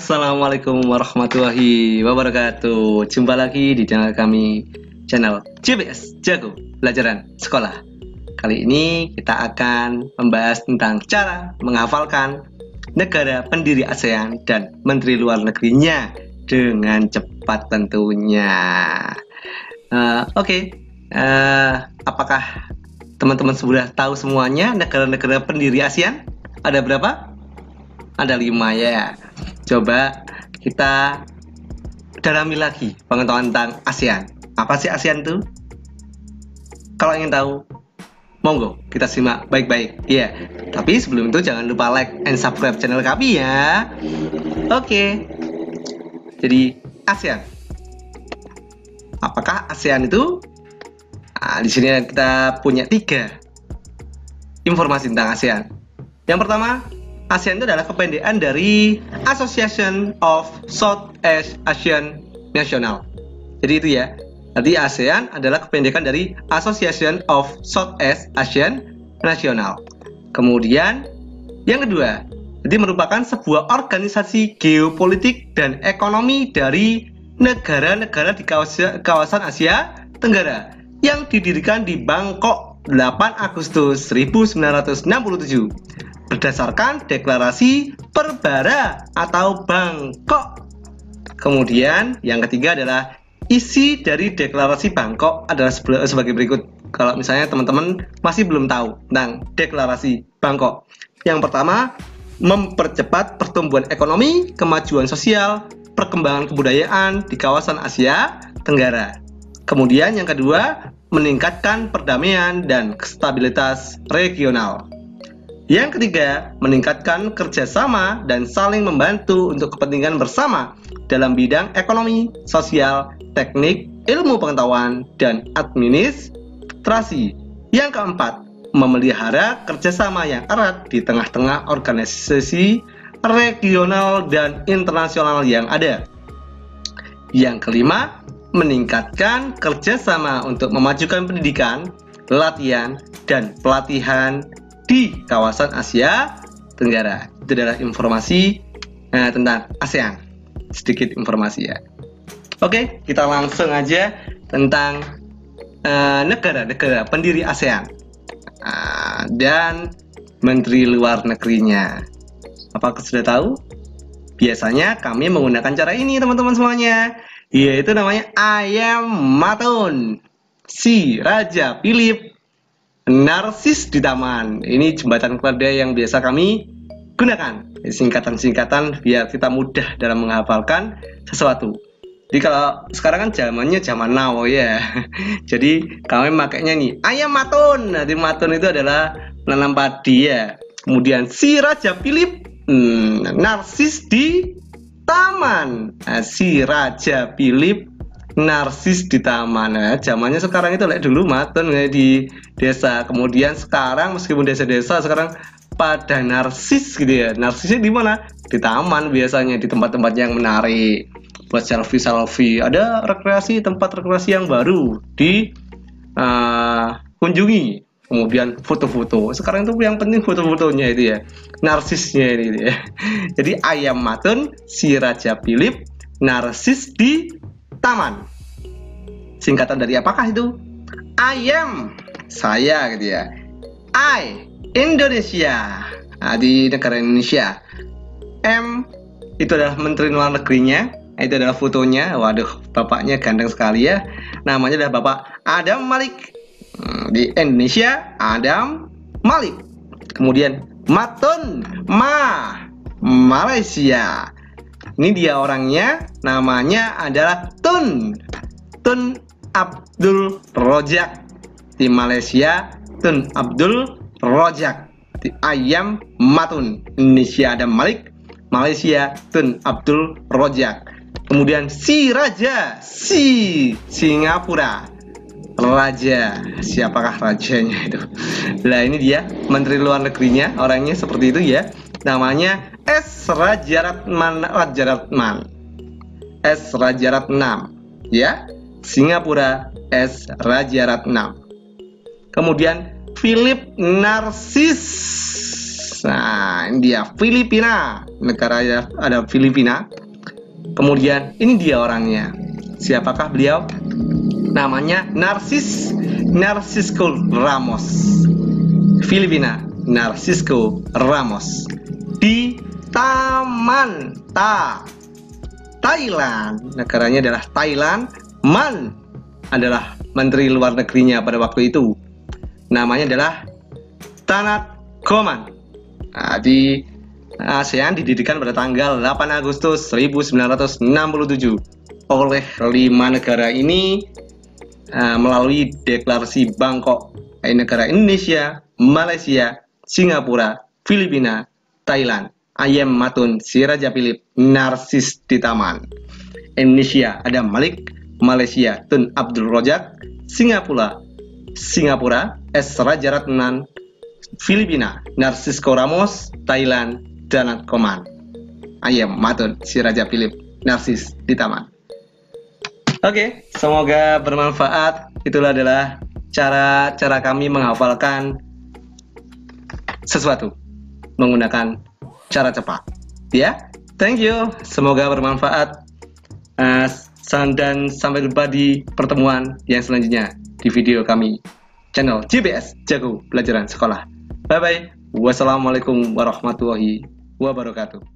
Assalamualaikum warahmatullahi wabarakatuh. Jumpa lagi di channel kami, channel JBS Jago Pelajaran Sekolah. Kali ini kita akan membahas tentang cara menghafalkan negara pendiri ASEAN dan menteri luar negerinya dengan cepat tentunya. Apakah teman-teman sudah tahu semuanya negara-negara pendiri ASEAN? Ada berapa? Ada 5 ya. Coba kita dalami lagi pengetahuan tentang ASEAN. Apa sih ASEAN itu? Kalau ingin tahu, monggo kita simak baik-baik. Iya, tapi sebelum itu jangan lupa like and subscribe channel kami ya. Oke. Jadi ASEAN. Apakah ASEAN itu? Nah, di sini kita punya 3 informasi tentang ASEAN. Yang pertama, ASEAN itu adalah kependekan dari Association of Southeast Asian National. Jadi itu ya. Nanti ASEAN adalah kependekan dari Association of Southeast Asian National. Kemudian yang kedua, jadi merupakan sebuah organisasi geopolitik dan ekonomi dari negara-negara di kawasan Asia Tenggara yang didirikan di Bangkok 8 Agustus 1967 berdasarkan deklarasi Perbara atau Bangkok. Kemudian yang ketiga adalah isi dari deklarasi Bangkok adalah sebagai berikut. Kalau misalnya teman-teman masih belum tahu tentang deklarasi Bangkok. Yang pertama, mempercepat pertumbuhan ekonomi, kemajuan sosial, perkembangan kebudayaan di kawasan Asia Tenggara. Kemudian yang kedua, meningkatkan perdamaian dan stabilitas regional. Yang ketiga, meningkatkan kerjasama dan saling membantu untuk kepentingan bersama dalam bidang ekonomi, sosial, teknik, ilmu pengetahuan, dan administrasi. Yang keempat, memelihara kerjasama yang erat di tengah-tengah organisasi regional dan internasional yang ada. Yang kelima, meningkatkan kerjasama untuk memajukan pendidikan, latihan, dan pelatihan di kawasan Asia Tenggara. Itu adalah informasi tentang ASEAN. Sedikit informasi ya. Oke, kita langsung aja tentang negara-negara pendiri ASEAN dan menteri luar negerinya. Apakah sudah tahu? Biasanya kami menggunakan cara ini teman-teman semuanya, yaitu namanya ayam matun, si Raja Philip narsis di taman. Ini jembatan keluarga yang biasa kami gunakan. Singkatan-singkatan biar kita mudah dalam menghafalkan sesuatu. Jadi kalau sekarang kan zamannya zaman now ya. Jadi kami makainya nih ayam matun. Nah, di matun itu adalah menanam padi ya. Kemudian si Raja Philip narsis di taman. Nah, si Raja Philip narsis di taman. Nah, zamannya sekarang itu dulu matun di desa. Kemudian sekarang meskipun desa-desa sekarang pada narsis gitu ya. Narsisnya di mana? Di taman biasanya, di tempat-tempat yang menarik buat selfie. Ada tempat rekreasi yang baru di kunjungi. Kemudian foto-foto. Sekarang itu yang penting foto-fotonya itu ya. Narsisnya ini gitu ya. Jadi ayam matun si Raja Philip narsis di taman. Singkatan dari apakah itu? Ayam, saya gitu ya. I, Indonesia. Nah, di negara Indonesia. M, itu adalah menteri luar negerinya. Itu adalah fotonya. Waduh, bapaknya ganteng sekali ya. Namanya adalah Bapak Adam Malik. Di Indonesia, Adam Malik. Kemudian matun, Malaysia. Ini dia orangnya, namanya adalah Tun Abdul Rojak. Di Malaysia, Tun Abdul Rojak. Di ayam matun, Indonesia Adam Malik, Malaysia Tun Abdul Rojak. Kemudian si Raja, Singapura. Raja, siapakah rajanya itu? Nah, ini dia menteri luar negerinya, orangnya seperti itu ya. Namanya S. Rajaratnam ya. Singapura S. Rajaratnam. Kemudian Philip narsis. Nah, ini dia Filipina. Negara ada Filipina. Kemudian ini dia orangnya. Siapakah beliau? Namanya Narcisco Ramos. Filipina, Narcisco Ramos. Di Thailand. Negaranya adalah Thailand. Man adalah menteri luar negerinya pada waktu itu. Namanya adalah Thanat Khoman. Nah, di ASEAN didirikan pada tanggal 8 Agustus 1967 oleh 5 negara ini melalui deklarasi Bangkok, negara Indonesia, Malaysia, Singapura, Filipina, Thailand. Ayam Matun Siraja Philip Narsis di Taman. Indonesia ada Malik, Malaysia Tun Abdul Rojak, Singapura S Rajaratnam, Filipina Narcisco Ramos, Thailand Thanat Khoman. Ayam Matun Siraja Philip Narsis di Taman. Oke, semoga bermanfaat. Itulah adalah cara kami menghafalkan sesuatu menggunakan cara cepat. Ya, thank you. Semoga bermanfaat. Dan sampai jumpa di pertemuan yang selanjutnya di video kami channel JBS Jago Pelajaran Sekolah. Bye bye. Wassalamualaikum warahmatullahi wabarakatuh.